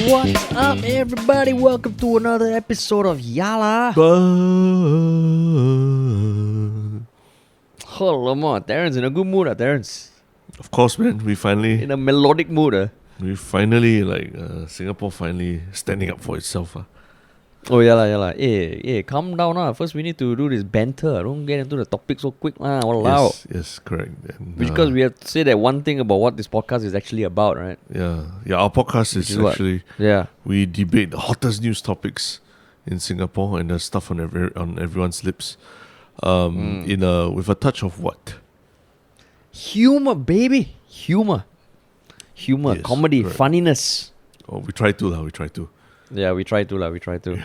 What's up, everybody? Welcome to another episode of Yala. Alamak, Terrence, in a good mood, Terrence. Of course, man. In a melodic mood, We finally, Singapore finally standing up for itself. Oh, yeah. Hey, calm down. First, we need to do this banter. Don't get into the topic so quick. Walao. Yes, correct. And, Because we have to say that one thing about what this podcast is actually about, right? Yeah, our podcast is actually... Yeah. We debate the hottest news topics in Singapore and the stuff on everyone's lips. With a touch of what? Humor, baby. Humor, Yes, comedy, correct. funniness. Oh, we try to. Yeah, we try to.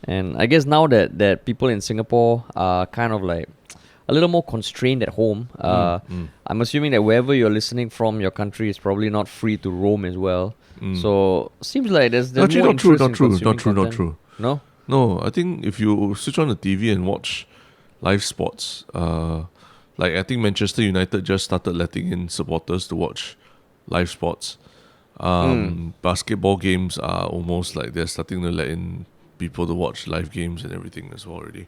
And I guess now that people in Singapore are kind of like a little more constrained at home, I'm assuming that wherever you're listening from, your country is probably not free to roam as well. So seems like there's Actually, more not true. Not true. No? No, I think if you switch on the TV and watch live sports, I think Manchester United just started letting in supporters to watch live sports. Basketball games are almost like they're starting to let in people to watch live games and everything as well already.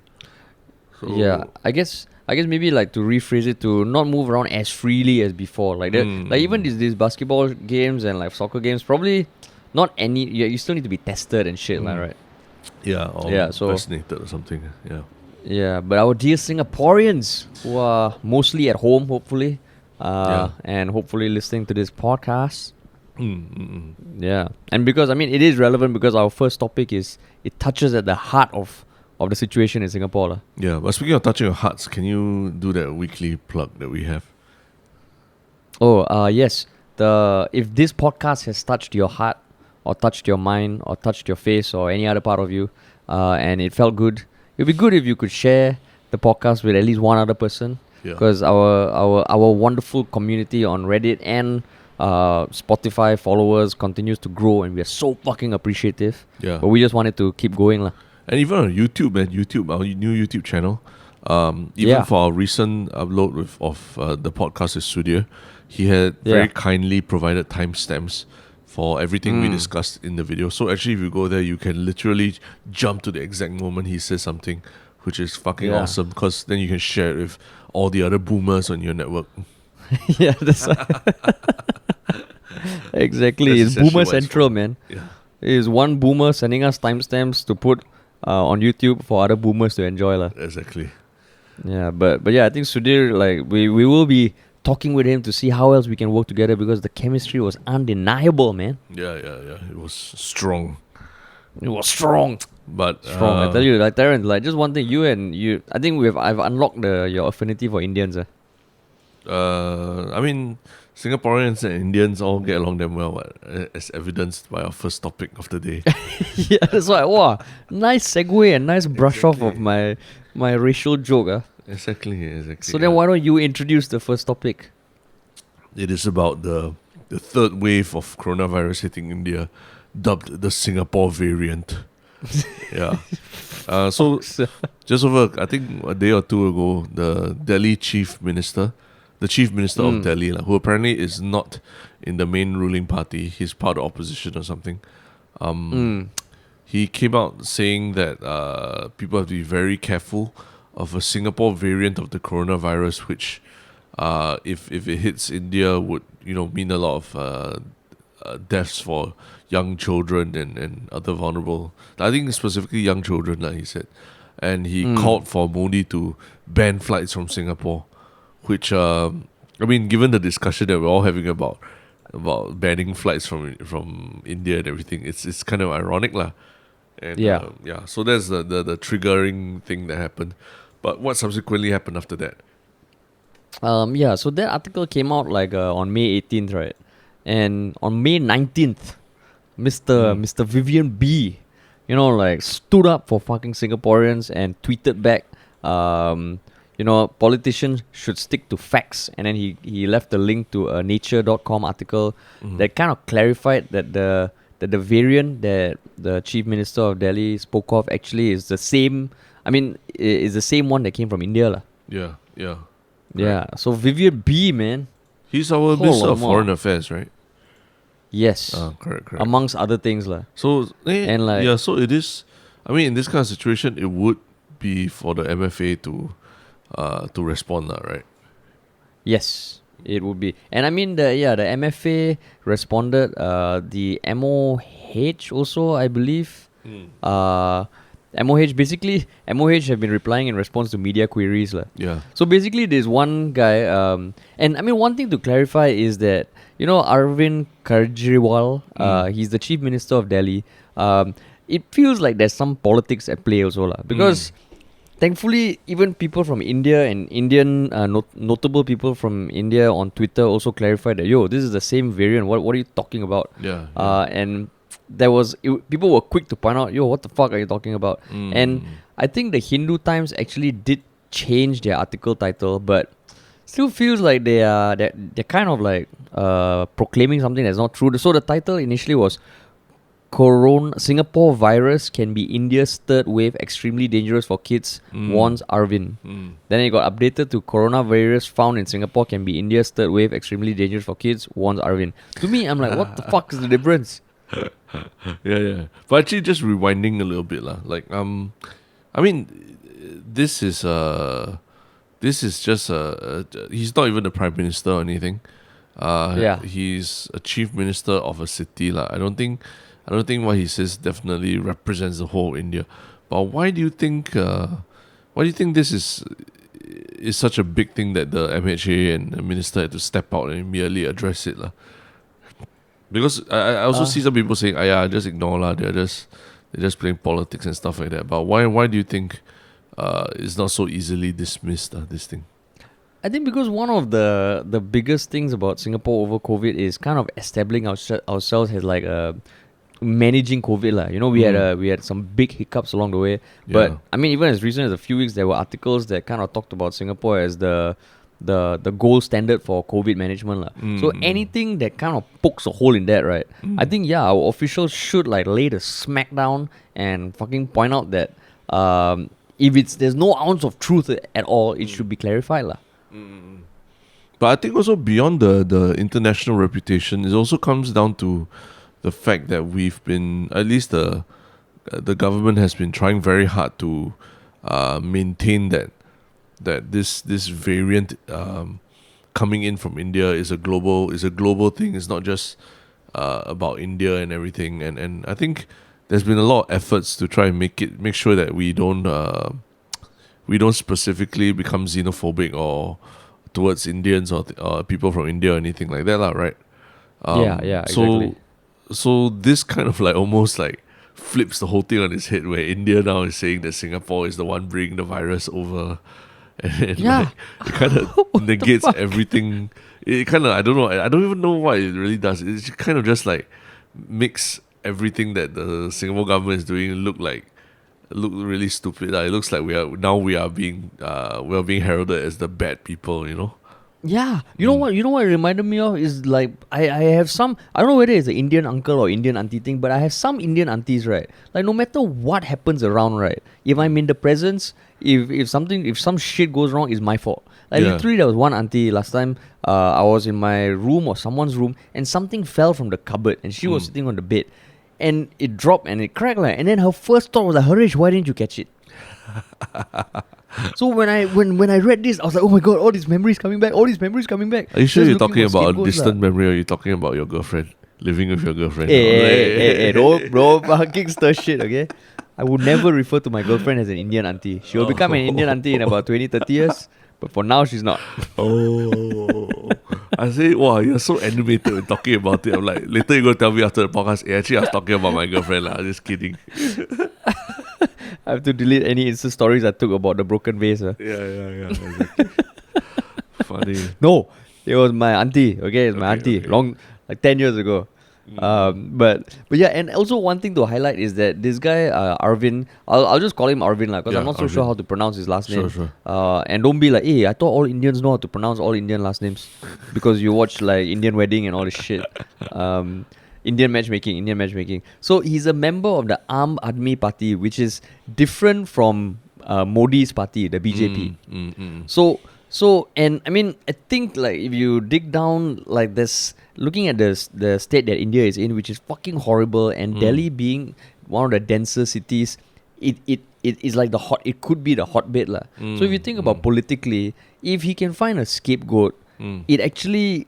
So Yeah, I guess maybe like to rephrase it to not move around as freely as before. Like even these basketball games and like soccer games, probably not any. Yeah, you still need to be tested and shit, right? or vaccinated or something. Yeah. Yeah, but our dear Singaporeans who are mostly at home, hopefully, and hopefully listening to this podcast. Yeah, and because it is relevant because our first topic it touches at the heart of the situation in Singapore. lah. Yeah, but speaking of touching your hearts, can you do that weekly plug that we have? Oh, yes. If this podcast has touched your heart or touched your mind or touched your face or any other part of you, and it felt good, it'd be good if you could share the podcast with at least one other person. Yeah. Because our wonderful community on Reddit and Spotify followers continues to grow, and we are so fucking appreciative. Yeah. But we just wanted to keep going, lah. And even on YouTube, our new YouTube channel, for our recent upload of the podcast with Sudhir, he had very kindly provided timestamps for everything we discussed in the video. So actually, if you go there, you can literally jump to the exact moment he says something, which is fucking awesome, because then you can share it with all the other boomers on your network. Yeah, that's exactly. That's It's Boomer essentially what it's Central, for. man. Yeah. It is one boomer sending us timestamps to put on YouTube for other boomers to enjoy, lah. Exactly. Yeah, but yeah, I think Sudhir, like we will be talking with him to see how else we can work together because the chemistry was undeniable, man. Yeah. It was strong. It was strong. But I tell you, like Terrence, like just one thing, you I think I've unlocked your affinity for Indians. Singaporeans and Indians all get along damn well, as evidenced by our first topic of the day. Yeah, that's why. Wow, nice segue and nice brush off of my racial joke. Exactly. So then why don't you introduce the first topic? It is about the third wave of coronavirus hitting India, dubbed the Singapore variant. Yeah. So just over, I think a day or two ago, the Chief Minister of Delhi, who apparently is not in the main ruling party, he's part of opposition or something. He came out saying that people have to be very careful of a Singapore variant of the coronavirus, which, if it hits India, would mean a lot of deaths for young children and other vulnerable. I think specifically young children, like he said, and he called for Modi to ban flights from Singapore. Which, given the discussion that we're all having about banning flights from India and everything, it's kind of ironic, lah. And, so that's the triggering thing that happened. But what subsequently happened after that? So that article came out on May 18th, right? And on May 19th, Mr Vivian B, stood up for fucking Singaporeans and tweeted back, politicians should stick to facts. And then he left a link to a nature.com article that kind of clarified that the variant that the Chief Minister of Delhi spoke of actually is the same. Is the same one that came from India, lah. Yeah. Yeah. So Vivian B, man. He's our Minister of Foreign Affairs, right? Yes. Correct. Amongst other things. So, And like- yeah, so it is. I mean, in this kind of situation, it would be for the MFA to respond, right? Yes, it would be. And I mean, the MFA responded. The MOH also, I believe. MOH have been replying in response to media queries. Yeah. So basically, there's one guy, and I mean, one thing to clarify is that, Arvind Kejriwal, he's the Chief Minister of Delhi. It feels like there's some politics at play also, because thankfully, even people from India and Indian, notable people from India on Twitter also clarified that, this is the same variant. What are you talking about? Yeah. And people were quick to point out, what the fuck are you talking about? And I think the Hindu Times actually did change their article title, but still feels like they're kind of like proclaiming something that's not true. So the title initially was Singapore virus can be India's third wave, extremely dangerous for kids, warns Arvind. Then it got updated to coronavirus found in Singapore can be India's third wave, extremely dangerous for kids, warns Arvind. To me, I'm like, what the fuck is the difference? Yeah. But actually, just rewinding a little bit, like, I mean, this is just he's not even the prime minister or anything. He's a chief minister of a city, I don't think what he says definitely represents the whole India. But why do you think this is such a big thing that the MHA and the minister had to step out and immediately address it, Because I also see some people saying, just ignore, they're just playing politics and stuff like that. But why do you think it's not so easily dismissed, this thing? I think because one of the biggest things about Singapore over COVID is kind of establishing ourselves as like managing COVID. We had some big hiccups along the way. But I mean, even as recent as a few weeks, there were articles that kind of talked about Singapore as the gold standard for COVID management. So anything that kind of pokes a hole in that, right? I think, our officials should like lay the smack down and fucking point out that if there's no ounce of truth at all, it should be clarified. But I think also beyond the international reputation, it also comes down to the fact that we've been, at least the government has been trying very hard to maintain that this variant coming in from India is a global thing. It's not just about India and everything. And I think there's been a lot of efforts to try and make sure that we don't specifically become xenophobic or towards Indians or people from India or anything like that, right? Exactly. So this kind of like almost like flips the whole thing on its head, where India now is saying that Singapore is the one bringing the virus over. And like, it kind of negates everything. It kind of, I don't know, I don't even know what it really does. It kind of just like makes everything that the Singapore government is doing look really stupid. It looks like we are being heralded as the bad people. Yeah, you know what it reminded me of is like I have some, I don't know whether it's an Indian uncle or Indian auntie thing, but I have some Indian aunties, right? Like no matter what happens around, right? If I'm in the presence, if some shit goes wrong, it's my fault. Like literally, there was one auntie last time. I was in my room or someone's room, and something fell from the cupboard, and she was sitting on the bed, and it dropped and it cracked, and then her first thought was like, Harish, why didn't you catch it? So when I read this, I was like, oh my god, all these memories coming back. Are you sure you're talking about a distant memory, or are you talking about your girlfriend, living with your girlfriend? Hey, don't fucking stir shit, okay? I would never refer to my girlfriend as an Indian auntie. She will become an Indian auntie in about 20-30 years, but for now she's not. I say, wow, you're so animated when talking about it. I'm like, later you're going to tell me after the podcast, actually I was talking about my girlfriend. Just kidding. I have to delete any Insta stories I took about the broken vase. Yeah, exactly. Funny. No, it was my auntie. Okay, it's my auntie. Okay. Long, like 10 years ago. But yeah, and also one thing to highlight is that this guy Arvind, I'll just call him Arvind because I'm not so sure how to pronounce his last name. Sure. And don't be like, hey, I thought all Indians know how to pronounce all Indian last names because you watch like Indian Wedding and all this shit. Indian matchmaking. So he's a member of the Aam Aadmi Party, which is different from Modi's party, the BJP. So and I mean, I think like if you dig down, like there's looking at the state that India is in, which is fucking horrible, and Delhi being one of the denser cities, it is like it could be the hotbed lah. So if you think about politically, if he can find a scapegoat, it actually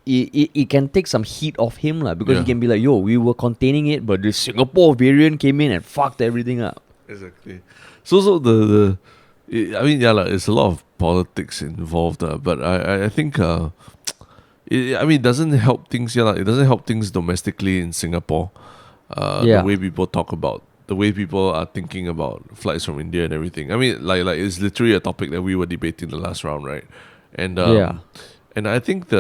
it can take some heat off him lah, because he can be like, yo, we were containing it, but the Singapore variant came in and fucked everything up. Exactly. So the I mean, yeah, it's a lot of politics involved, but I think it doesn't help things. It doesn't help things domestically in Singapore. The way people talk about, the way people are thinking about flights from India and everything. I mean, like it's literally a topic that we were debating the last round, right? And and I think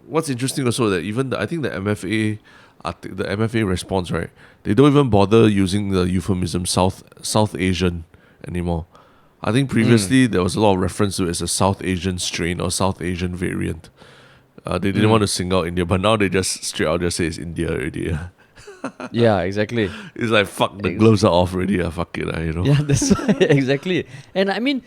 what's interesting also that even I think the MFA response, right? They don't even bother using the euphemism South Asian anymore. I think previously there was a lot of reference to it as a South Asian strain or South Asian variant. They didn't want to single out India, but now they just straight out just say it's India already. Yeah, exactly. It's like, fuck, the gloves are off already. Fuck it, you know. Yeah, that's right. Exactly. And I mean,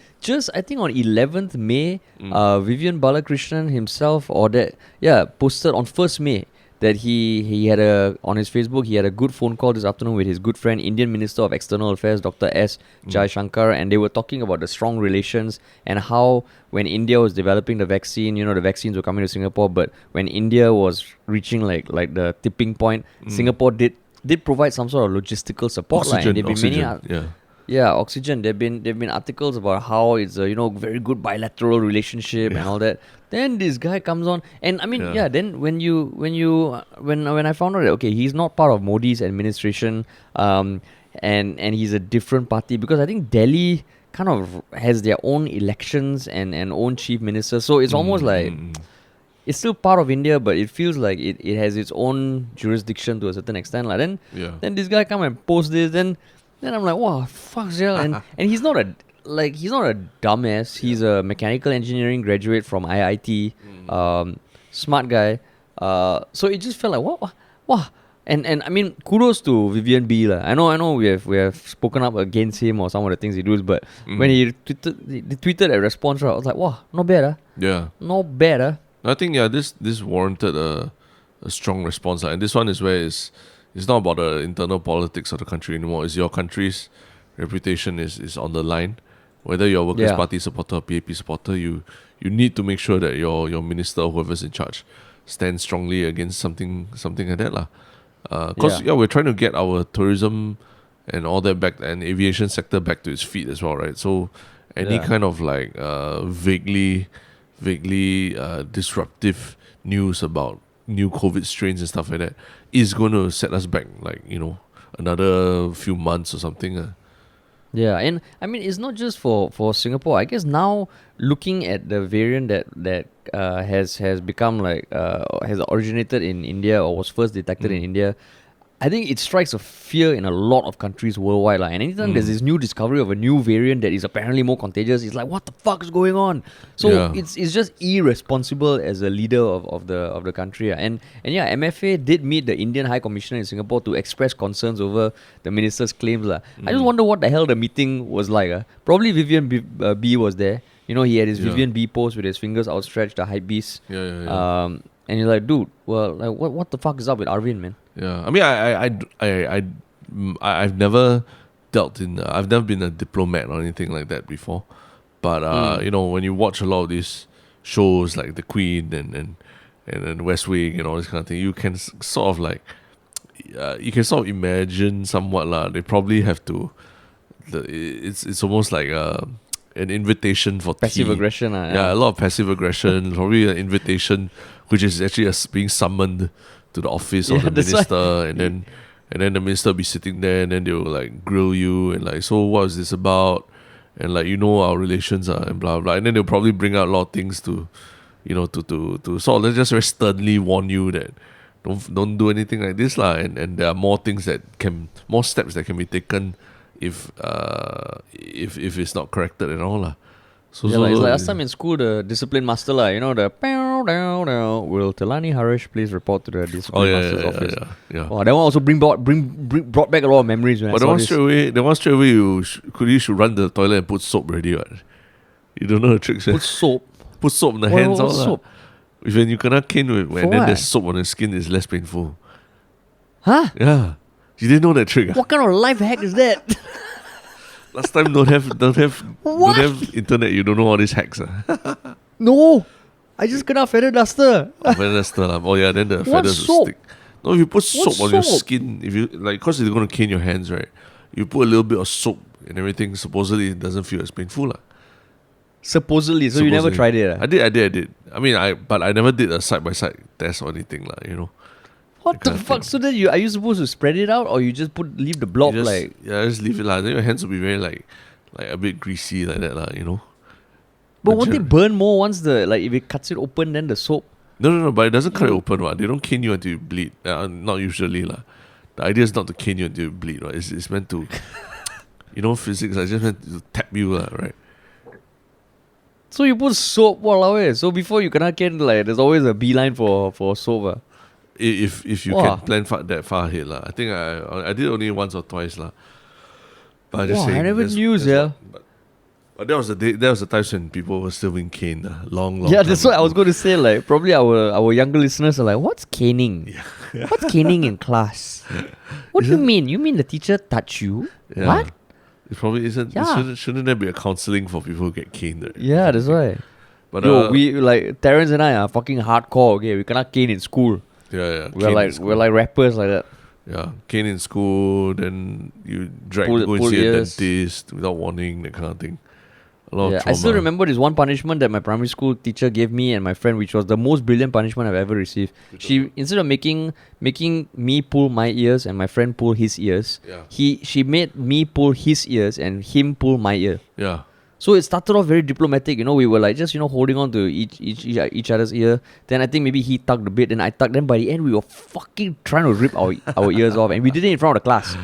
I think on 11th May, Vivian Balakrishnan himself posted on 1st May that he had on his Facebook, he had a good phone call this afternoon with his good friend, Indian Minister of External Affairs, Dr. S. Jaishankar, and they were talking about the strong relations and how when India was developing the vaccine, the vaccines were coming to Singapore, but when India was reaching like the tipping point, Singapore did provide some sort of logistical support. Oxygen. Oxygen. There've been articles about how it's a very good bilateral relationship and all that. Then this guy comes on, and I mean, then when I found out that okay, he's not part of Modi's administration, and he's a different party, because I think Delhi kind of has their own elections and own chief minister, so it's almost like it's still part of India, but it feels like it has its own jurisdiction to a certain extent. Like then this guy come and post this, then I'm like, wow, fuck, and he's not a dumbass. He's a mechanical engineering graduate from IIT, smart guy. So it just felt like wow. And I mean, kudos to Vivian B lah. I know we have spoken up against him or some of the things he does, but when he tweeted a response, right, I was like, wow, not bad. Yeah, not bad. I think this warranted a strong response, and this one is where it's not about the internal politics of the country anymore. It's your country's reputation is on the line. Whether you're a Workers' Party supporter or PAP supporter, you need to make sure that your minister or whoever's in charge stands strongly against something like that lah. Because we're trying to get our tourism and all that back, and aviation sector back to its feet as well, right? So any kind of like vaguely disruptive news about new COVID strains and stuff like that is going to set us back like another few months or something. Yeah, and I mean, it's not just for Singapore. I guess now looking at the variant that has become like has originated in India or was first detected in India, I think it strikes a fear in a lot of countries worldwide. And anytime there's this new discovery of a new variant that is apparently more contagious, it's like, what the fuck is going on? So it's just irresponsible as a leader of the country. And MFA did meet the Indian High Commissioner in Singapore to express concerns over the minister's claims. I just wonder what the hell the meeting was like. Probably Vivian B was there. He had his Vivian B post with his fingers outstretched, the hype beast. And you're like, dude, well, like, what the fuck is up with Arvind, man? Yeah, I mean, I've never dealt in. I've never been a diplomat or anything like that before. But when you watch a lot of these shows like The Queen and West Wing and all this kind of thing, you can sort of like, you can sort of imagine somewhat lah. They probably have to. It's almost like an invitation for passive aggression. A lot of passive aggression. Probably an invitation, which is actually being summoned to the office of the minister, and then the minister will be sitting there, and then they will like grill you and like, so what is this about? And like, our relations are and blah blah, and then they'll probably bring out a lot of things to sort of just very sternly warn you that don't do anything like this lah, and there are more steps that can be taken if it's not corrected and all lah. So it's like last time in school, the discipline master lah, the will Telani Harish please report to the discipline master's office. Yeah. Oh, that one also brought back a lot of memories. But the one straight away, you should run the toilet and put soap already. Right? You don't know the tricks. Put soap. Put soap in the hands. All soap? When you kena cane with, For and then what? there's soap on the skin, it's less painful. Huh? Yeah. You didn't know that trick? What kind of life hack is that? Last time don't have internet, you don't know all these hacks. No. I just kena feather duster. Feather duster lah. Oh yeah, then the feathers will soap? stick. No, if you put soap on your soap? skin, if you like, cause you're gonna cane your hands, right? You put a little bit of soap and everything. Supposedly, it doesn't feel as painful, lah. Supposedly. So you never tried it? I did. I mean, but I never did a side by side test or anything, lah. You know. What the fuck? So then are you supposed to spread it out, or you just leave the blob just, like? Yeah, just leave it lah. Then your hands will be very like a bit greasy like that lah. You know. But won't it burn more once if it cuts it open, then the soap? No. But it doesn't cut it open, right? They don't cane you until you bleed. Not usually lah. The idea is not to cane you until you bleed, right? It's meant to, physics. It's just meant to tap you lah, right? So you put soap, walao eh. So before you cannot cane, there's always a beeline for soap. If you can plan that far ahead lah. I think I did only once or twice lah. But I just saying, I never knew, yeah. But that was the times when people were still being caned. Long Yeah, time that's what I ago. was going to say. Probably our younger listeners are like, what's caning? Yeah. What's caning in class? What do you mean? You mean the teacher touch you? Yeah. What? It probably isn't. Yeah. Shouldn't there be a counselling for people who get caned? Right? Yeah, that's why. But we Terrence and I are fucking hardcore. Okay, we cannot cane in school. Yeah. We're like rappers like that. Yeah, cane in school, then you go and pull see ears. a dentist without warning, that kind of thing. A lot of I trauma. still remember this one punishment that my primary school teacher gave me and my friend, which was the most brilliant punishment I've ever received. She, instead of making me pull my ears and my friend pull his ears, she made me pull his ears and him pull my ear. Yeah. So it started off very diplomatic, we were just holding on to each other's ear. Then I think maybe he tugged a bit, then I tugged. Then by the end we were fucking trying to rip our ears off, and we did it in front of the class.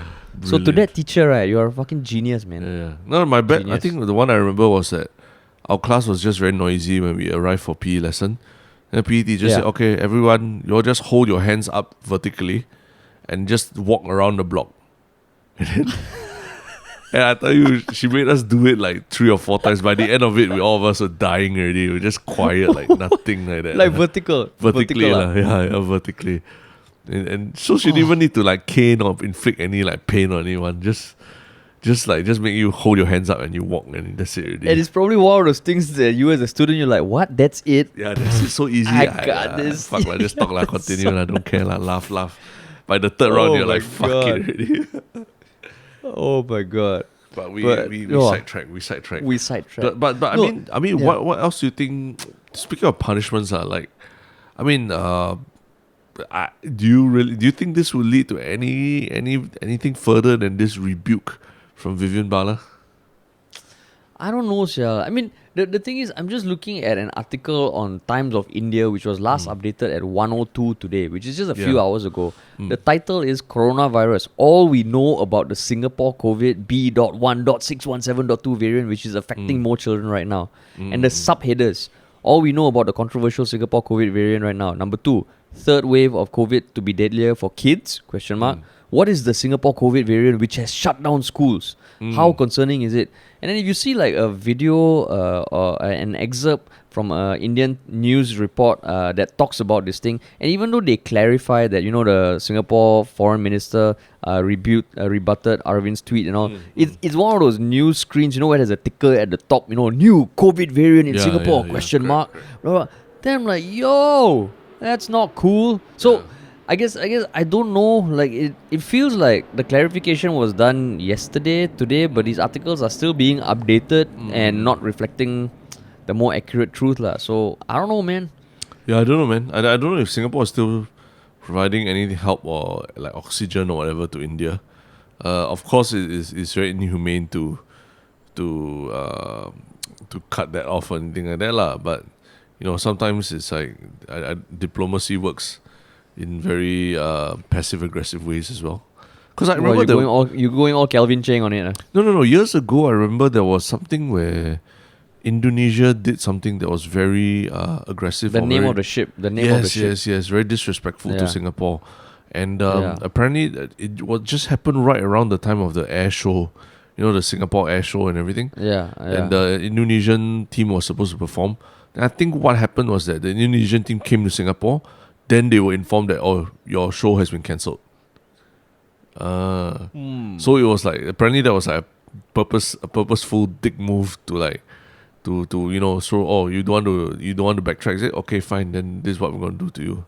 So to that teacher, right, you're a fucking genius, man. Yeah. No, my bad. Genius. I think the one I remember was that our class was just very noisy when we arrived for PE lesson. And the PE teacher said, okay, everyone, you all just hold your hands up vertically and just walk around the block. And I tell you, she made us do it like 3 or 4 times. By the end of it, all of us were dying already. We were just quiet, like nothing like that. Like vertical. Vertically. Yeah, vertically. And so she didn't even need to cane or inflict any pain on anyone. Just make you hold your hands up and you walk, and that's it already. And it's probably one of those things that you as a student, you're like, what? That's it? Yeah, that's it. So easy. I got this. Fuck lah, just talk lah, continue lah, don't care lah, laugh. By the third round, you're like, fuck it already. Oh my god. But we sidetrack. But I mean, what else do you think? Speaking of punishments, do you think this will lead to anything further than this rebuke from Vivian Bala? I don't know, Shah. I mean, the thing is, I'm just looking at an article on Times of India, which was last updated at 1:02 today, which is just a few hours ago. The title is Coronavirus. All we know about the Singapore COVID B.1.617.2 variant, which is affecting more children right now. And the subheaders, all we know about the controversial Singapore COVID variant right now. Number 2, third wave of COVID to be deadlier for kids? ? What is the Singapore COVID variant which has shut down schools? How concerning is it? And then if you see a video or an excerpt from an Indian news report that talks about this thing, and even though they clarify that, the Singapore foreign minister rebutted Arvind's tweet and all, it's one of those news screens, where there's a ticker at the top, new COVID variant in Singapore, ? Then I'm like, yo, that's not cool. So I guess I don't know, it feels like the clarification was done yesterday, today, but these articles are still being updated and not reflecting the more accurate truth lah. So I don't know, man. Yeah, I don't know, man. I don't know if Singapore is still providing any help or oxygen or whatever to India. Of course, it's very inhumane to cut that off or anything like that lah. But sometimes it's diplomacy works in very passive-aggressive ways as well. Because I remember you're going all Calvin Cheng on it. No. Years ago, I remember there was something where Indonesia did something that was very aggressive. The name of the ship. Yes, very disrespectful to Singapore. And apparently, it just happened right around the time of the air show. The Singapore air show and everything. Yeah. And the Indonesian team was supposed to perform. And I think what happened was that the Indonesian team came to Singapore. Then they were informed that, oh, your show has been cancelled. So it was like, apparently that was like a purposeful dick move to like to show, oh, you don't want to backtrack. Is it okay? Fine, then this is what we're gonna do to you.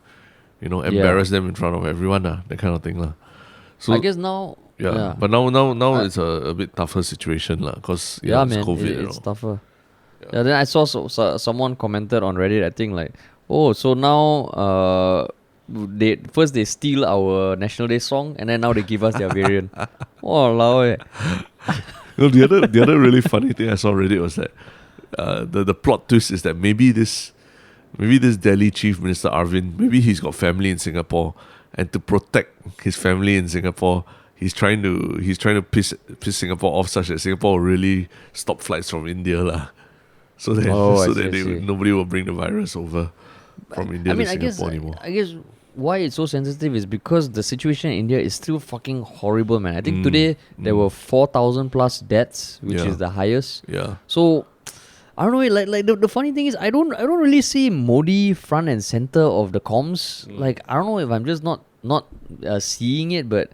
Embarrass them in front of everyone, that kind of thing, lah. So I guess now. yeah. But now it's a bit tougher situation, lah. Cause it's man, COVID. it's tougher. Yeah. Then I saw someone commented on Reddit. I think like, oh, so now they steal our National Day song, and then now they give us their variant. Oh, lao. The other really funny thing I saw on Reddit was that the plot twist is that maybe this Delhi Chief Minister Arvind, maybe he's got family in Singapore, and to protect his family in Singapore, he's trying to piss Singapore off such that Singapore will really stop flights from India, lah. So that nobody will bring the virus over from India to Singapore anymore. I guess why it's so sensitive is because the situation in India is still fucking horrible, man. I think today there were 4,000 plus deaths, which is the highest. Yeah. So I don't know. Like the funny thing is, I don't really see Modi front and center of the comms. Like I don't know if I'm just not seeing it, but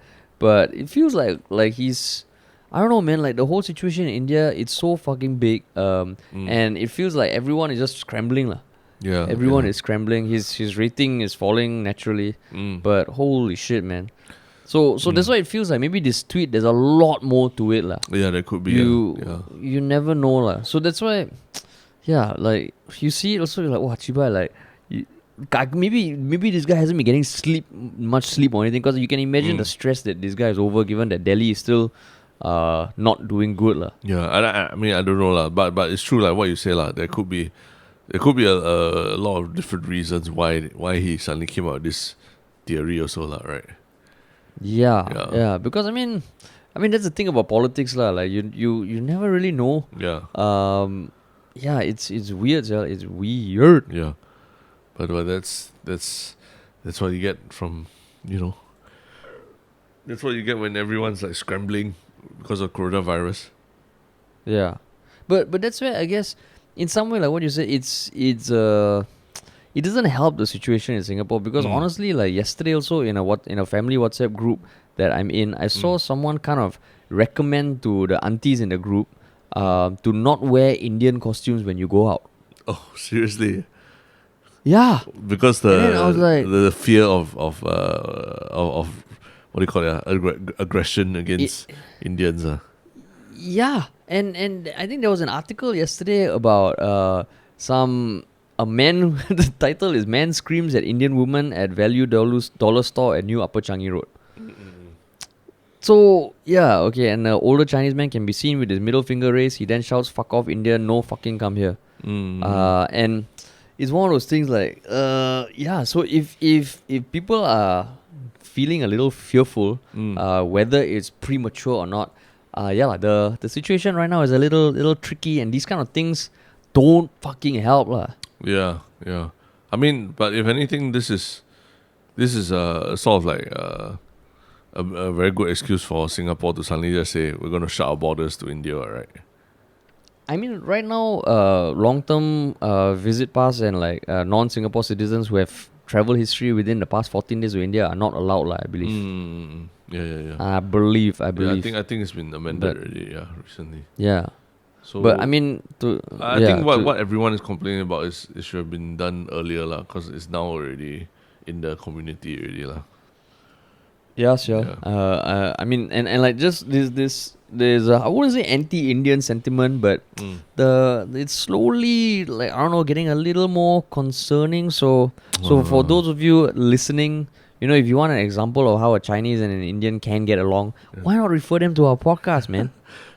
it feels like he's. I don't know, man. Like the whole situation in India, it's so fucking big, and it feels like everyone is just scrambling, lah. Yeah, everyone is scrambling. His rating is falling naturally, but holy shit, man. So that's why it feels like maybe this tweet, there's a lot more to it, lah. Yeah, there could be. You never know, lah. So that's why, yeah, like you see it also, you're like, oh, Chibai, like. Maybe this guy hasn't been getting much sleep or anything, because you can imagine the stress that this guy is over, given that Delhi is still not doing good, lah. Yeah, I mean I don't know, lah, but it's true, like what you say, lah. There could be a lot of different reasons why he suddenly came out with this theory also, lah, right? Yeah. Because I mean that's the thing about politics, lah. Like you never really know. Yeah. It's weird, yeah. It's weird. Yeah. But that's what you get from, that's what you get when everyone's like scrambling because of coronavirus. Yeah. But that's where I guess in some way, like what you said, it doesn't help the situation in Singapore, because honestly, like yesterday also in a family WhatsApp group that I'm in, I saw someone kind of recommend to the aunties in the group to not wear Indian costumes when you go out. Oh, seriously? Yeah, because the fear of what do you call it, aggression against Indians. Yeah, and I think there was an article yesterday about a man. The title is "Man Screams at Indian Woman at Value Dollar Store at New Upper Changi Road." So yeah, okay, and an older Chinese man can be seen with his middle finger raised. He then shouts, "Fuck off, India! No fucking come here!" And it's one of those things like, so if people are feeling a little fearful, whether it's premature or not, the situation right now is a little tricky, and these kind of things don't fucking help, lah. Yeah. I mean, but if anything, this is sort of like a very good excuse for Singapore to suddenly just say we're going to shut our borders to India, right? I mean, right now, long-term visit pass and like non-Singapore citizens who have travel history within the past 14 days to India are not allowed, I believe. Yeah. I believe. Yeah, I think it's been amended already, recently. Yeah. So, but I mean, I think what everyone is complaining about is it should have been done earlier, because it's now already in the community already, lah. Yeah, sure. Yeah. I mean, and like just there's I wouldn't say anti-Indian sentiment, but it's slowly, like, I don't know, getting a little more concerning. So for those of you listening, if you want an example of how a Chinese and an Indian can get along, why not refer them to our podcast, man?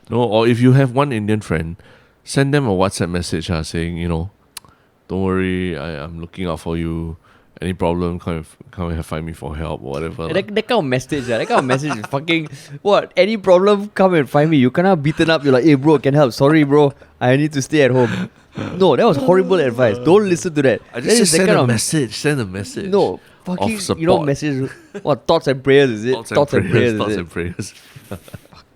No, or if you have one Indian friend, send them a WhatsApp message saying, don't worry, I'm looking out for you. Any problem, come and find me for help or whatever. That kind of message, is fucking, what? Any problem, come and find me. You cannot beaten up. You're like, hey bro, can help. Sorry bro, I need to stay at home. No, that was horrible advice. Don't listen to that. I just send a message. Send a message. No, fucking, message. What, thoughts and prayers, is it? Thoughts and prayers.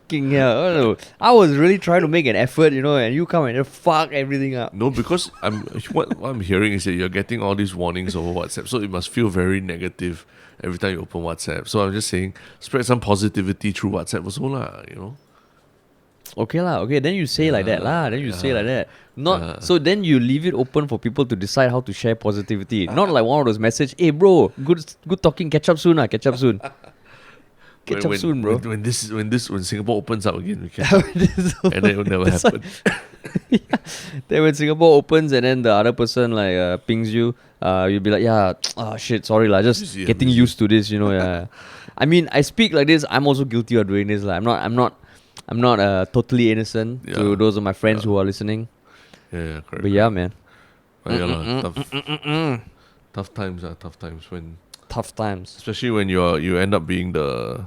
Fucking hell. Oh, I was really trying to make an effort, and you come and just fuck everything up. No, because what I'm hearing is that you're getting all these warnings over WhatsApp, so it must feel very negative every time you open WhatsApp. So I'm just saying, spread some positivity through WhatsApp also lah. Okay lah, okay, then you say like that lah. Then you say like that. Not so then you leave it open for people to decide how to share positivity. Not like one of those messages, hey bro, good talking, catch up soon, catch up soon. Catch up soon, bro. When Singapore opens up again, we catch up. And then it will never happen. Then when Singapore opens and then the other person like pings you, you'll be like, shit, sorry lah, just getting used to this, yeah. I mean, I speak like this, I'm also guilty of doing this. Like, I'm not totally innocent to those of my friends who are listening. Yeah, correct. But yeah, man. Tough times when... Tough times. Especially when you end up being the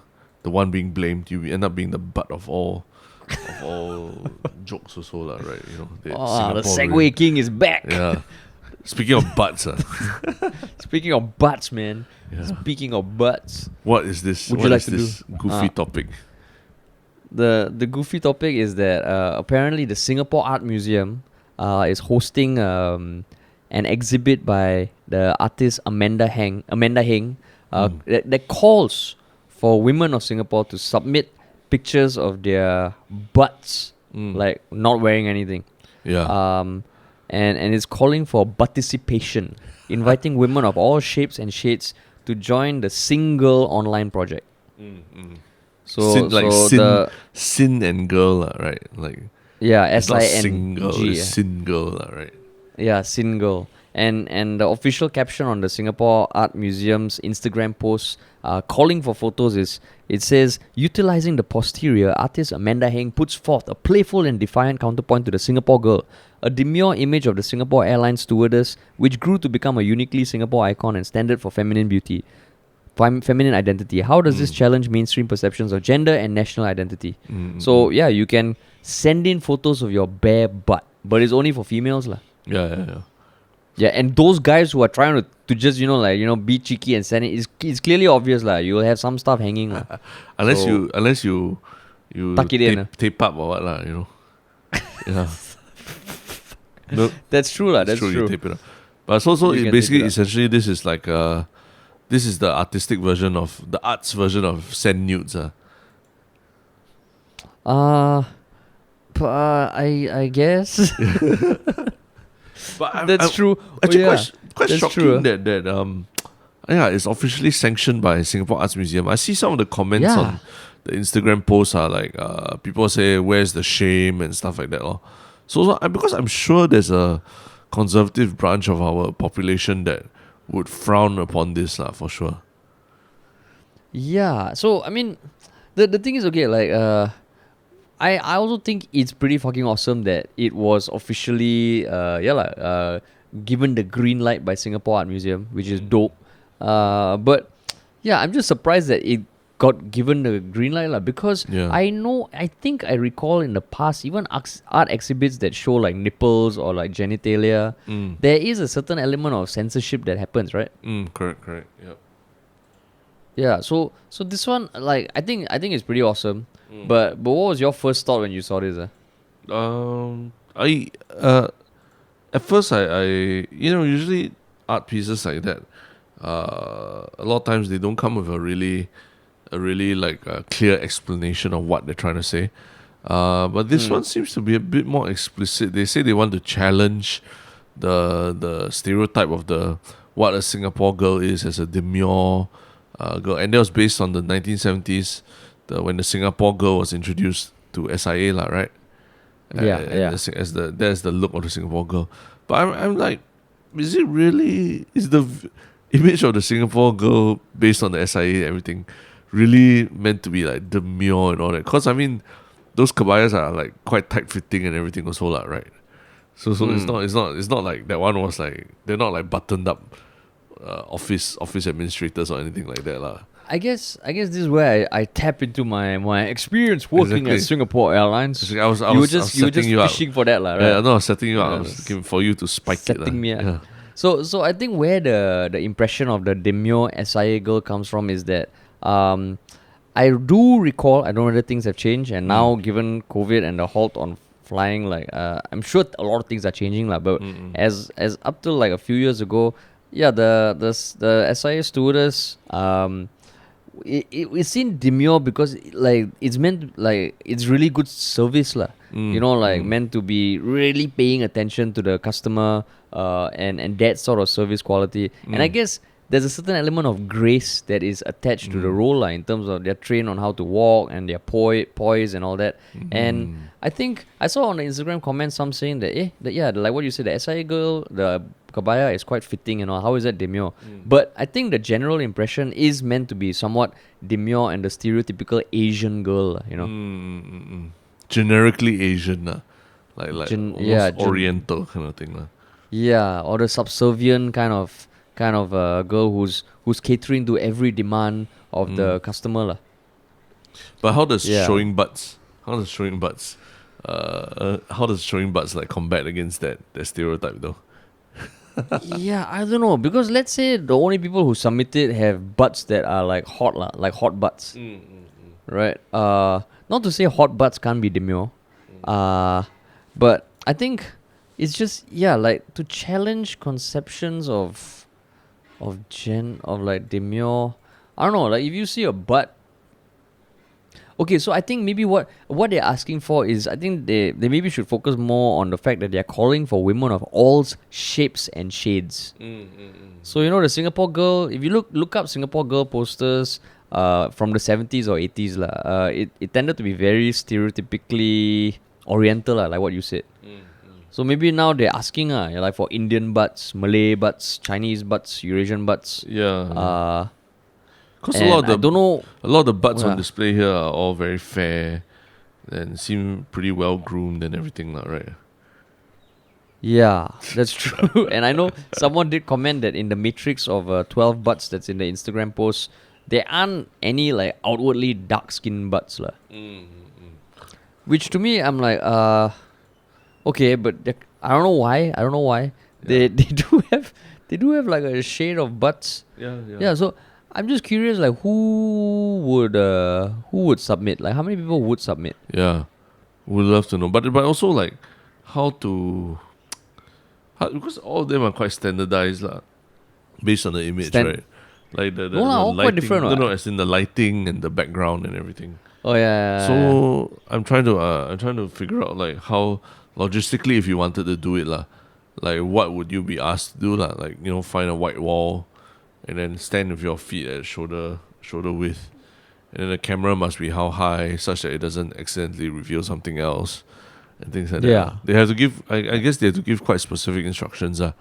one being blamed, you end up being the butt of all jokes also lah, right? The Segway King is back. Yeah. Speaking of butts, Speaking of butts, man. Yeah. Speaking of butts. What is this? Would what you like is to this do? goofy topic? The goofy topic is that apparently the Singapore Art Museum is hosting an exhibit by the artist Amanda Heng, that calls for women of Singapore to submit pictures of their butts, like not wearing anything. Yeah. And it's calling for participation, inviting women of all shapes and shades to join the Single online project. So sin and girl, right? Like SING. Single, right? Yeah, single. And the official caption on the Singapore Art Museum's Instagram post calling for photos it says, utilizing the posterior, artist Amanda Heng puts forth a playful and defiant counterpoint to the Singapore girl, a demure image of the Singapore Airlines stewardess, which grew to become a uniquely Singapore icon and standard for feminine beauty. Feminine identity. How does this challenge mainstream perceptions of gender and national identity? So yeah, you can send in photos of your bare butt, but it's only for females lah. Yeah, and those guys who are trying to just be cheeky and send it, it's clearly obvious lah. You will have some stuff hanging lah. unless you tuck it in, tape up or what lah, Yeah. No, that's true lah. That's true. You tape it up. But so it basically essentially this is like this is the artistic version of the arts version of send nudes. I guess. But that's true. Actually, quite that's shocking true, that it's officially sanctioned by Singapore Arts Museum. I see some of the comments on the Instagram posts are like people say, "Where's the shame?" and stuff like that. So because I'm sure there's a conservative branch of our population that would frown upon this for sure. Yeah. So I mean, the thing is, okay, like I also think it's pretty fucking awesome that it was officially given the green light by Singapore Art Museum, which is dope. But yeah, I'm just surprised that it got given the green light because I think I recall in the past even art exhibits that show like nipples or like genitalia, there is a certain element of censorship that happens, right? Correct. Yep. Yeah, so this one, like, I think it's pretty awesome. But what was your first thought when you saw this? At first I usually art pieces like that, a lot of times they don't come with a really like a clear explanation of what they're trying to say. But this one seems to be a bit more explicit. They say they want to challenge the stereotype of what a Singapore girl is as a demure girl, and that was based on the 1970s, when the Singapore girl was introduced to SIA lah, right? That's the look of the Singapore girl. But I'm like, is the image of the Singapore girl based on the SIA everything really meant to be like demure and all that? Because I mean, those kabayas are like quite tight fitting and everything also lah, right? So it's not like that one was like, they're not like buttoned up office administrators or anything like that lah. I guess this is where I tap into my experience working at Singapore Airlines. You were just fishing for that lah, right? Yeah, no, I was setting you up. I was looking for you to spike setting me up. Yeah. So I think where the impression of the demure SIA girl comes from is that I do recall, I don't know whether things have changed, and now given COVID and the halt on flying, like I'm sure a lot of things are changing, like, but as up till like a few years ago, yeah, the SIA stewardess, it seemed demure because like it's meant like it's really good service lah. Like meant to be really paying attention to the customer, and that sort of service quality. And I guess there's a certain element of grace that is attached to the role lah, in terms of they're trained on how to walk and their poise and all that. And I think I saw on the Instagram comments some saying that like what you said, the SIA girl, the kabaya is quite fitting and all. How is that demure? But I think the general impression is meant to be somewhat demure and the stereotypical Asian girl, Generically Asian, like almost Oriental kind of thing. Yeah, or the subservient kind of girl who's catering to every demand of the customer lah. But how does showing butts like combat against that stereotype though? Yeah, I don't know, because let's say the only people who submitted have butts that are like hot lah, like hot butts, right? Not to say hot butts can't be demure, but I think it's just like to challenge conceptions of like demure. I don't know, like if you see a butt. Okay, so I think maybe what they're asking for is, I think they maybe should focus more on the fact that they're calling for women of all shapes and shades. So the Singapore girl, if you look up Singapore girl posters from the 70s or 80s lah, it tended to be very stereotypically Oriental lah, like what you said. So maybe now they're asking like for Indian butts, Malay butts, Chinese butts, Eurasian butts. Because a lot of the butts on display here are all very fair and seem pretty well groomed and everything, right? Yeah, that's true. And I know someone did comment that in the matrix of 12 butts that's in the Instagram post, there aren't any like outwardly dark skinned butts lah. Which to me, I'm like, okay, but I don't know why. They do have like a shade of butts. Yeah. So I'm just curious, like who would submit? Like how many people would submit? Yeah, would love to know. But also like how because all of them are quite standardized lah, based on the image, right? Like the all lighting, quite different. No, as in the lighting and the background and everything. Oh yeah. So I'm trying to figure out like how logistically, if you wanted to do it lah, like what would you be asked to do lah? Like find a white wall, and then stand with your feet at shoulder width, and then the camera must be how high such that it doesn't accidentally reveal something else, and things like that. They have to give. I guess they have to give quite specific instructions, right?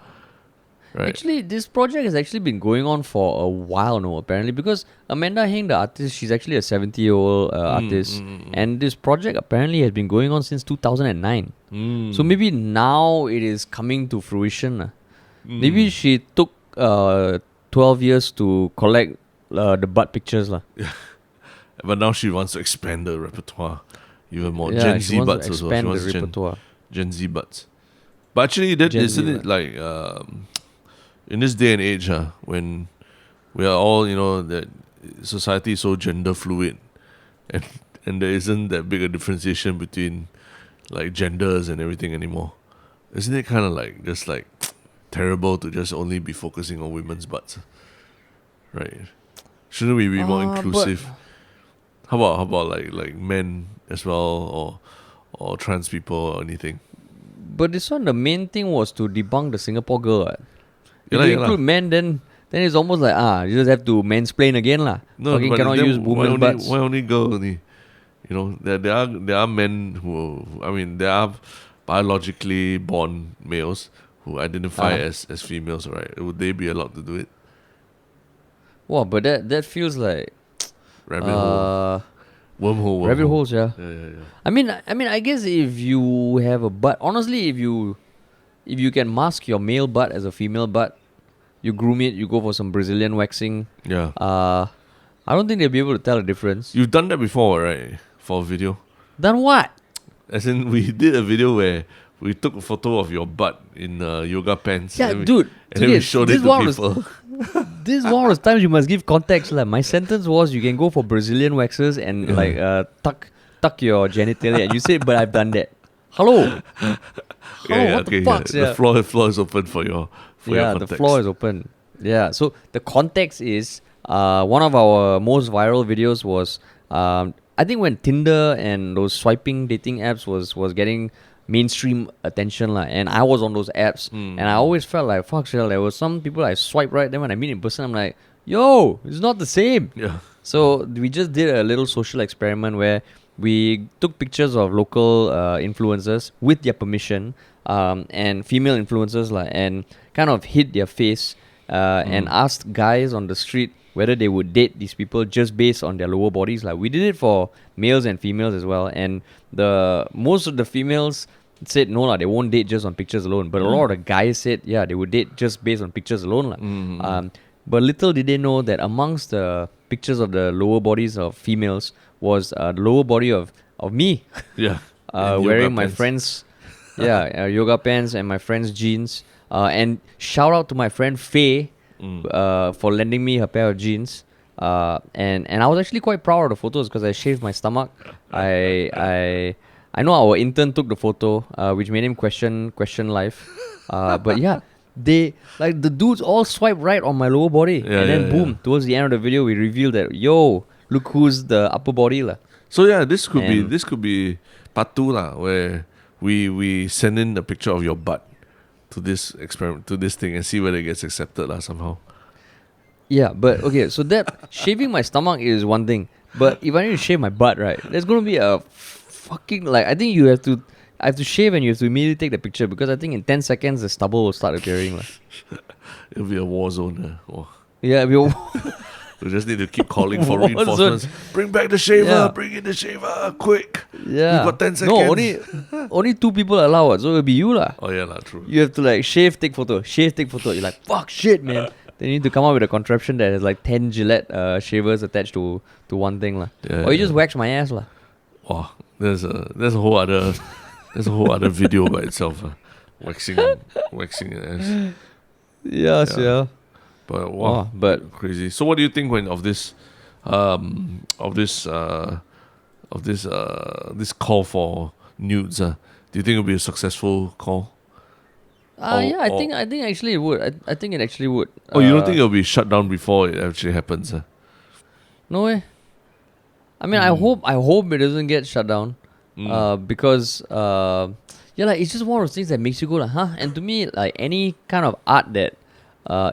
Actually, this project has actually been going on for a while now, apparently, because Amanda Heng, the artist, she's actually a 70-year-old artist, and this project apparently has been going on since 2009. So maybe now it is coming to fruition. Maybe she took 12 years to collect the butt pictures lah. But now she wants to expand the repertoire even more. Yeah, Gen Z butts as well. She wants the repertoire. Gen Z butts. But actually, isn't it like in this day and age, when we are all that society is so gender fluid, and there isn't that big a differentiation between like genders and everything anymore. Isn't it kind of like just like terrible to just only be focusing on women's butts, right? Shouldn't we be more inclusive? How about like men as well, or trans people or anything? But this one, the main thing was to debunk the Singapore girl. If you include men, then it's almost like you just have to mansplain again lah. No, but cannot use women's butts. Why only girl only? There are men who there are biologically born males who identify as females, right? Would they be allowed to do it? Wow, but that feels like rabbit hole. Wormhole. Rabbit holes, yeah. Yeah. I mean, I guess if you have a butt, honestly, if you can mask your male butt as a female butt, you groom it, you go for some Brazilian waxing. Yeah. I don't think they'll be able to tell the difference. You've done that before, right? For a video. Done what? As in, we did a video where we took a photo of your butt in yoga pants. Yeah, dude. And then we showed it to people. This is one of those times you must give context. Like, my sentence was, you can go for Brazilian waxes and tuck your genitalia. And you said, but I've done that. Hello. What the fuck? The floor is open for your context. The floor is open. Yeah. So the context is one of our most viral videos was I think when Tinder and those swiping dating apps was getting mainstream attention and I was on those apps and I always felt like fuck shit. There was some people I swipe right, then when I meet in person I'm like, yo, it's not the same. Yeah. So we just did a little social experiment where we took pictures of local influencers with their permission and female influencers and kind of hid their face and asked guys on the street whether they would date these people just based on their lower bodies. Like, we did it for males and females as well, and most of the females said no they won't date just on pictures alone, but a lot of the guys said they would date just based on pictures alone. But little did they know that amongst the pictures of the lower bodies of females was the lower body of me. Yeah. Wearing my friends' yoga pants and my friend's jeans. And shout out to my friend Faye for lending me her pair of jeans. And I was actually quite proud of the photos because I shaved my stomach. I know our intern took the photo, which made him question life. But yeah, they the dudes all swipe right on my lower body, and then boom, towards the end of the video, we revealed that look who's the upper body lah. So yeah, this could be part 2 where we send in a picture of your butt to this experiment, to this thing, and see whether it gets accepted somehow. Yeah, but okay, so that shaving my stomach is one thing, but if I need to shave my butt, right, there's gonna be a fucking I think I have to shave and you have to immediately take the picture because I think in 10 seconds the stubble will start appearing. It'll be a war zone. Yeah, it'll be we just need to keep calling for reinforcements. Bring back the shaver. Yeah. Bring in the shaver. Quick. Yeah. We've got 10 seconds. No, only 2 people allowed, so it'll be you lah. Oh yeah, true. You have to shave, take photo. Shave, take photo. You're like, fuck, shit, man. Then you need to come up with a contraption that has 10 Gillette shavers attached to one thing lah. Yeah, or you just wax my ass lah. Wow, there's a whole other video by itself. Waxing an ass. Yes, yeah. But wow, but crazy. So what do you think of this this call for nudes? Do you think it'll be a successful call? I think actually it would. I think it actually would. Oh, you don't think it'll be shut down before it actually happens? No way. I mean, I hope it doesn't get shut down. Because it's just one of those things that makes you go huh? And to me, any kind of art that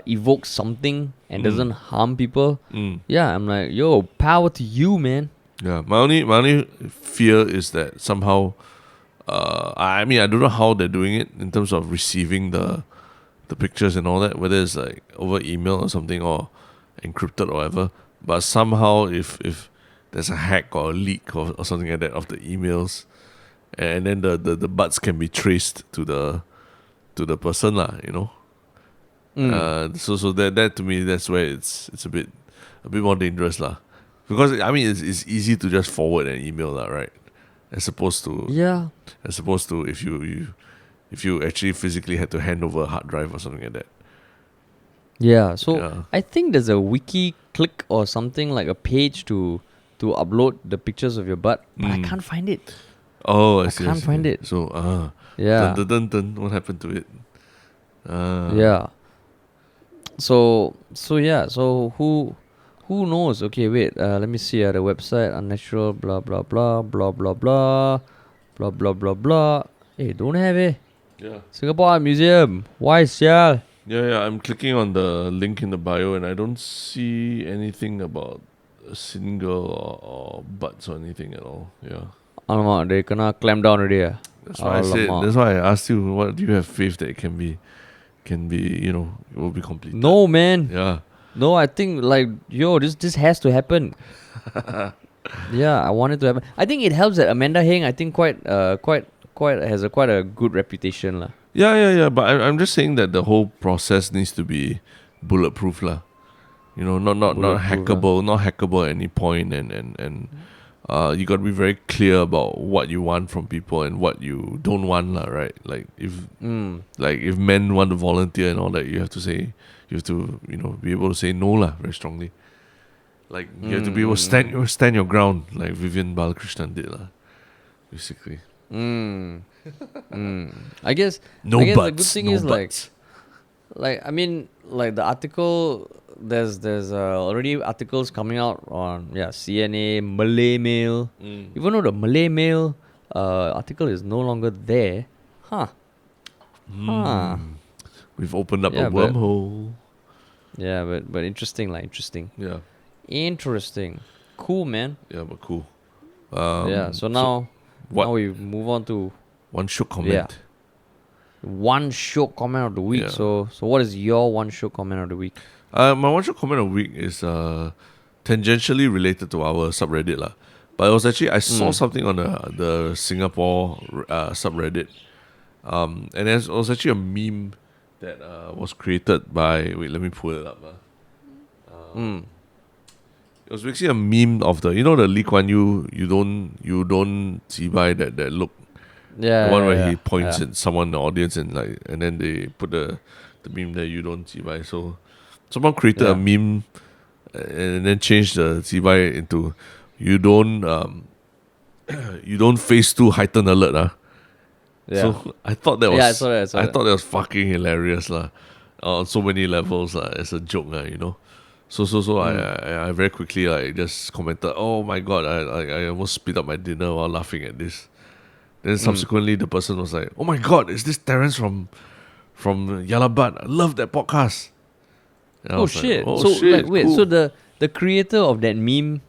evokes something and doesn't harm people, I'm like, yo, power to you, man. Yeah, my only fear is that somehow, I don't know how they're doing it in terms of receiving the pictures and all that, whether it's over email or something or encrypted or whatever. But somehow, if there's a hack or a leak or something like that of the emails, and then the butts can be traced to the person So that to me, that's where it's a bit more dangerous because it's easy to just forward an email right, as opposed to if you actually physically had to hand over a hard drive or something like that. I think there's a wiki click or something, like a page to upload the pictures of your butt, but I can't find it. Oh, I see. I can't find it. So what happened to it? So who knows? Okay, wait. Let me see. The website unnatural blah blah blah blah blah blah blah blah blah blah. Hey, don't have it. Yeah. Singapore Art Museum. Why, sia? Yeah. I'm clicking on the link in the bio and I don't see anything about a single or butts or anything at all. Yeah. Alamak, they kena clamp down already. That's why I said. That's why I asked you. What do you have faith that it can be? It will be complete. No, man. Yeah. No, I think this has to happen. Yeah, I want it to happen. I think it helps that Amanda Heng, I think quite has quite a good reputation lah. Yeah. But I'm just saying that the whole process needs to be bulletproof lah. Not hackable, not hackable at any point, and you got to be very clear about what you want from people and what you don't want lah, right? If men want to volunteer and all that, you have to say you have to, be able to say no lah very strongly. Like you have to be able to stand your ground, like Vivian Balakrishnan did lah, basically. I guess No I guess buts. the good thing no is buts. like I mean like the article. There's already articles coming out on CNA, Malay Mail. Even though the Malay Mail article is no longer there, We've opened up Yeah, a but- wormhole. Yeah, but interesting, interesting. Yeah, Interesting. Cool, man. yeah, but cool. So now what? we move on to One shook comment. one show comment of the week. Yeah. So what is your one show comment of the week? My one shook comment of the week is tangentially related to our subreddit lah. But it was actually I saw something on the Singapore subreddit, and it was actually a meme that was created by. Wait, let me pull it up. It was basically a meme of the the Lee Kuan Yew you don't see by that look. Yeah, The one where yeah, he points yeah. at someone in the audience and then they put the meme that you don't see by. So someone created a meme and then changed the zibai into you don't face too heightened alert. Yeah. So I thought that was I saw that. thought that was fucking hilarious on so many levels as a joke So I very quickly just commented, oh my god, I almost spit up my dinner while laughing at this. Then subsequently the person was like, oh my god, is this Terence from Yalabat? I love that podcast. And I Oh was like, shit! oh So shit, wait, cool. so the creator of that meme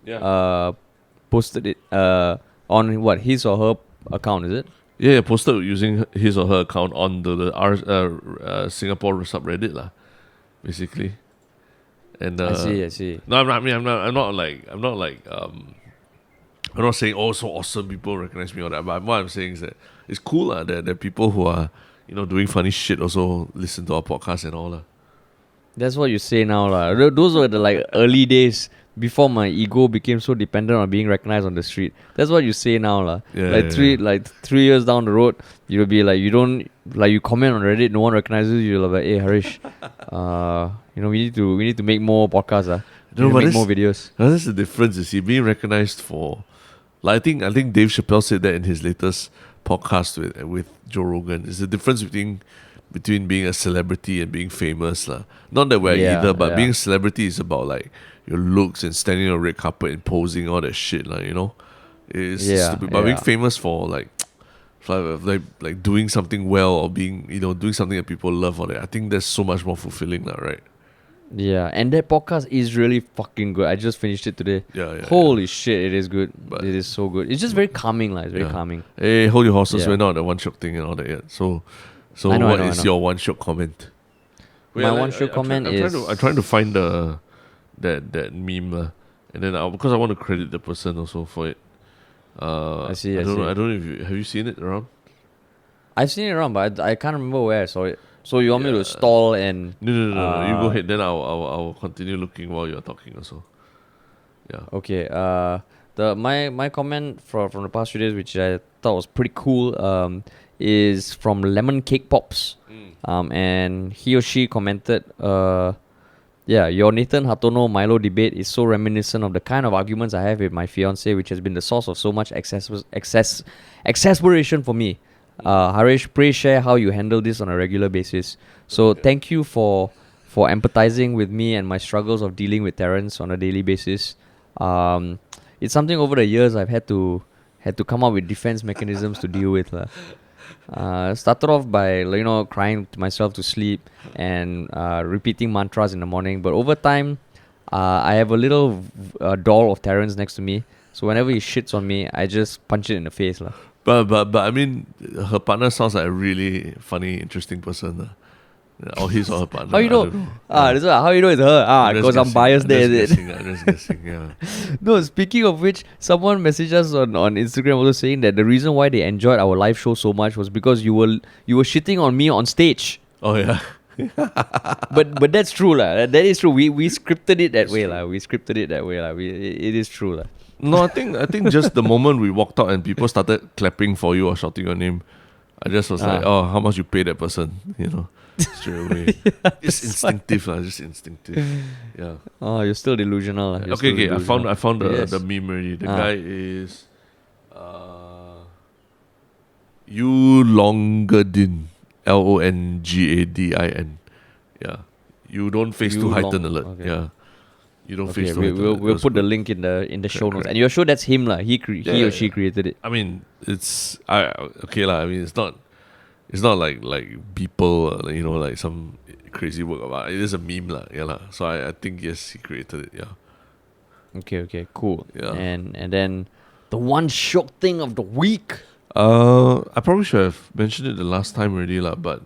posted it on what, his or her account, is it? Yeah, posted using his or her account on the Singapore subreddit lah, basically. And I see. No, I'm not saying so awesome people recognize me or that. But what I'm saying is that it's cool that people who are doing funny shit also listen to our podcast and all . That's what you say now, lah. Those were the early days before my ego became so dependent on being recognized on the street. That's what you say now, lah. Yeah, Three years down the road, you'll be like, you don't you comment on Reddit, no one recognizes you. You're like, hey Harish, we need to make more podcasts, No, but make more videos. That's the difference. You see, being recognized for, I think Dave Chappelle said that in his latest podcast with Joe Rogan. It's the difference between being a celebrity and being famous lah. Not that we're either, but being a celebrity is about your looks and standing on a red carpet and posing all that shit It's stupid. But being famous for like doing something well or being doing something that people love or that, I think that's so much more fulfilling right? Yeah, and that podcast is really fucking good. I just finished it today. Yeah. Holy shit, it is good. But it is so good. It's just very calming, It's very calming. Hey, hold your horses. Yeah. We're not the one shot thing and all that yet. So I know, what I is know. your one shot comment? My one shot comment is I'm trying to find that meme and then because I want to credit the person also for it. I see. I don't know if have you seen it around? I've seen it around, but I can't remember where I saw it. So you want me to stall and No. You go ahead. Then I'll continue looking while you're talking also. Yeah. okay. My comment from the past few days, which I thought was pretty cool, is from Lemon Cake Pops. And he or she commented, your Nathan Hartono Milo debate is so reminiscent of the kind of arguments I have with my fiance, which has been the source of so much exasperation for me. Harish, pray share how you handle this on a regular basis. So thank you for empathizing with me and my struggles of dealing with Terence on a daily basis. It's something over the years I've had to come up with defense mechanisms to deal with. Started off by crying to myself to sleep and repeating mantras in the morning. But over time, I have a little doll of Terence next to me. So whenever he shits on me, I just punch it in the face. But I mean, her partner sounds like a really funny, interesting person. Or his or her partner. How you know? I don't know. That's why. How you know it's her? I'm just Because I'm guessing, biased there, is it? I'm just guessing, yeah. No, speaking of which, someone messaged us on Instagram also saying that the reason why they enjoyed our live show so much was because you were shitting on me on stage. Oh, yeah. But that's true lah. That is true. We scripted it that way lah. It is true lah. No, I think just the moment we walked out and people started clapping for you or shouting your name, I just was like, oh, how much you pay that person? Straight away. Just instinctive, just instinctive. Yeah. Oh, you're still delusional. Okay. I found Yes. the meme already. The guy is You Longadin. Longadin. Yeah. You don't face too heightened alert. Okay. Yeah. You don't Okay, face too heightened alert. we'll put the link in the show notes. And you're sure that's him lah? He or she created it. I mean, okay lah. I mean, it's not like people, like some crazy work about it. It is a meme lah. Yeah lah. So I think yes, he created it. Yeah. Okay, cool. Yeah. And then the one shock thing of the week. I probably should have mentioned it the last time already lah, but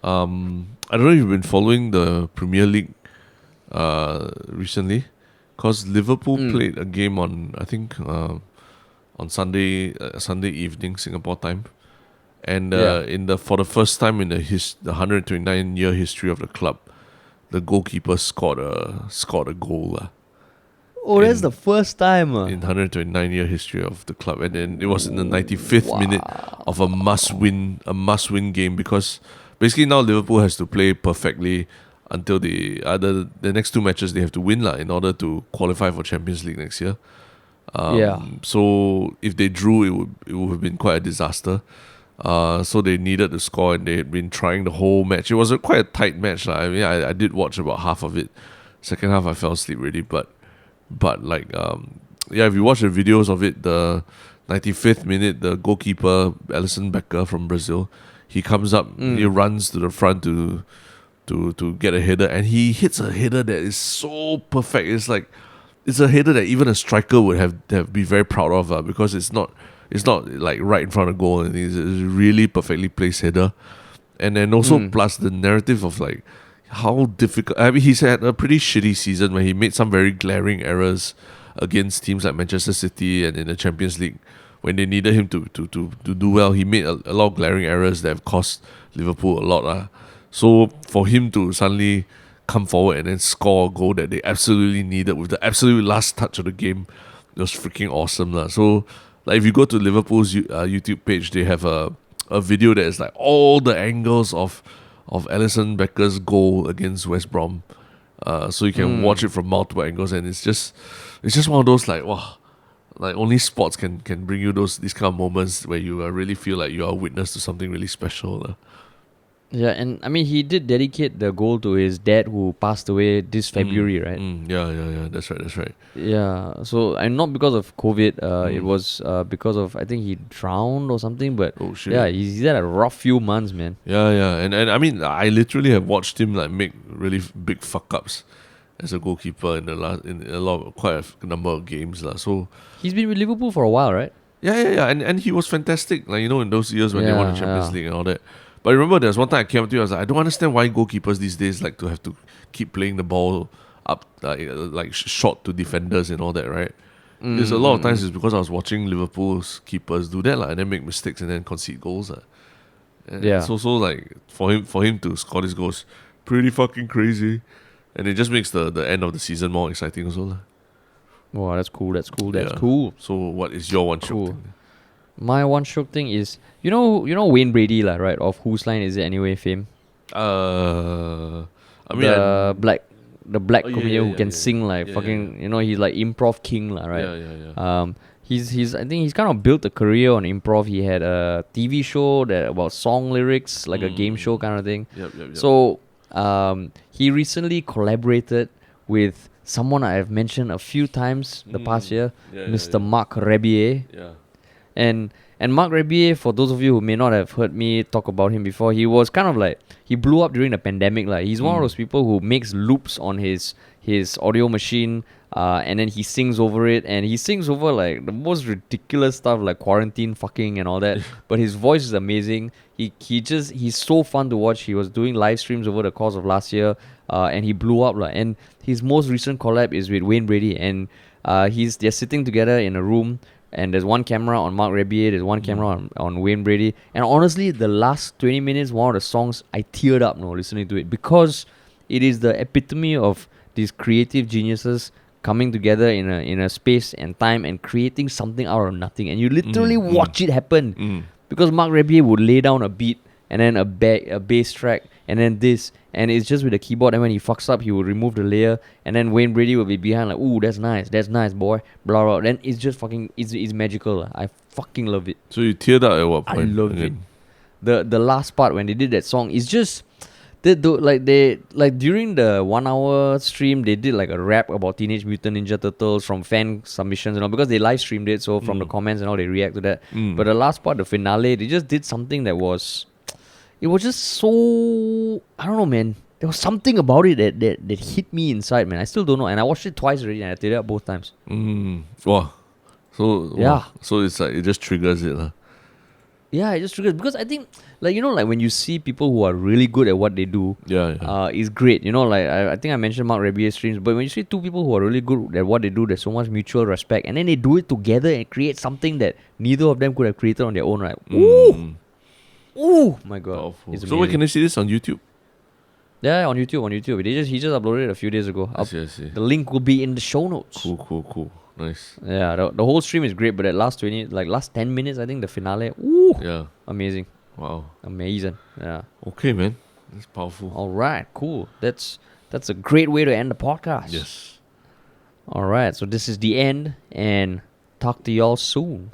I don't know if you've been following the Premier League recently, because Liverpool played a game on, I think, on Sunday evening Singapore time, and for the first time in the 129-year history of the club, the goalkeeper scored a goal. Oh, that's the first time. In 129-year history of the club, and then it was in the 95th minute of a must-win game, because basically now Liverpool has to play perfectly until the next two matches they have to win in order to qualify for Champions League next year. So if they drew, it would have been quite a disaster. So they needed to score, and they had been trying the whole match. It was quite a tight match. I mean, I did watch about half of it. Second half I fell asleep already, but if you watch the videos of it, the 95th minute, the goalkeeper Alisson Becker from Brazil, he comes up, he runs to the front to get a header, and he hits a header that is so perfect. It's a header that even a striker would have be very proud of, because it's not like right in front of goal, and it's a really perfectly placed header. And then also plus the narrative of like how difficult. I mean, he's had a pretty shitty season where he made some very glaring errors against teams like Manchester City and in the Champions League. When they needed him to do well, he made a lot of glaring errors that have cost Liverpool a lot. So for him to suddenly come forward and then score a goal that they absolutely needed with the absolute last touch of the game, it was freaking awesome. So like if you go to Liverpool's YouTube page, they have a video that is like all the angles of Alisson Becker's goal against West Brom. So you can watch it from multiple angles, and it's just one of those like, wow, like only sports can bring you these kind of moments where you really feel like you are a witness to something really special. Yeah, and I mean, he did dedicate the goal to his dad who passed away this February, right? Yeah, that's right. Yeah, so and not because of COVID, it was because of, I think he drowned or something, but oh shit. Yeah, he's had a rough few months, man. Yeah, and I mean, I literally have watched him like make really big fuck ups as a goalkeeper in quite a number of games. So he's been with Liverpool for a while, right? Yeah, and he was fantastic, like, in those years when they won the Champions League and all that. But I remember there's one time I came up to you, I was like, I don't understand why goalkeepers these days like to have to keep playing the ball up, like short to defenders and all that, right? There's a lot of times it's because I was watching Liverpool's keepers do that, and then make mistakes and then concede goals. And it's also like for him to score these goals, pretty fucking crazy. And it just makes the end of the season more exciting also. Wow, that's cool. Cool. So what is your one shock thing? My one shock thing is, you know Wayne Brady, right? Of Whose Line Is It Anyway fame. I mean, the black comedian who can sing fucking. He's like improv king, right? Yeah. He's I think he's kind of built a career on improv. He had a TV show about song lyrics, like a game show kind of thing. Yep. So he recently collaborated with someone I have mentioned a few times the past year, Mr. Marc Rebier. Yeah. And Marc Rebier, for those of you who may not have heard me talk about him before, he was kind of like, he blew up during the pandemic. He's one of those people who makes loops on his audio machine, and then he sings over it, and he sings over like the most ridiculous stuff like quarantine fucking and all that. But his voice is amazing. He's so fun to watch. He was doing live streams over the course of last year, and he blew up. And his most recent collab is with Wayne Brady, and they're sitting together in a room. And there's one camera on Marc Rebier, there's one camera on Wayne Brady. And honestly, the last 20 minutes, one of the songs, I teared up listening to it, because it is the epitome of these creative geniuses coming together in a space and time and creating something out of nothing. And you literally watch it happen. because Mark Rebier would lay down a beat and then a bass track and then this, and it's just with the keyboard, and when he fucks up he will remove the layer, and then Wayne Brady will be behind like, ooh, that's nice boy, blah blah. Then it's just fucking it's magical. I fucking love it. So you teared up at what point? I love it. The last part when they did that song is just they during the 1 hour stream they did like a rap about Teenage Mutant Ninja Turtles from fan submissions and all, because they live streamed it, so from the comments and all they react to that. But the last part, the finale, they just did something that was, it was just so, I don't know, man. There was something about it that hit me inside, man. I still don't know, and I watched it twice already and I did it both times. Wow. So Yeah. So it's like it just triggers it, huh? Yeah, it just triggers, because I think, like, you know, like when you see people who are really good at what they do, it's great. You know, like I think I mentioned Mark Rebier's streams, but when you see two people who are really good at what they do, there's so much mutual respect, and then they do it together and create something that neither of them could have created on their own, right? Ooh, my god. Powerful. It's So where amazing. can I see this on YouTube? Yeah, on YouTube. He just uploaded it a few days ago. I see. The link will be in the show notes. Cool. Nice. Yeah, the whole stream is great, but that last 10 minutes, I think the finale, ooh, Yeah. amazing. Wow. Amazing. Yeah. Okay, man. That's powerful. All right, cool. That's a great way to end the podcast. Yes. All right, so this is the end, and talk to y'all soon.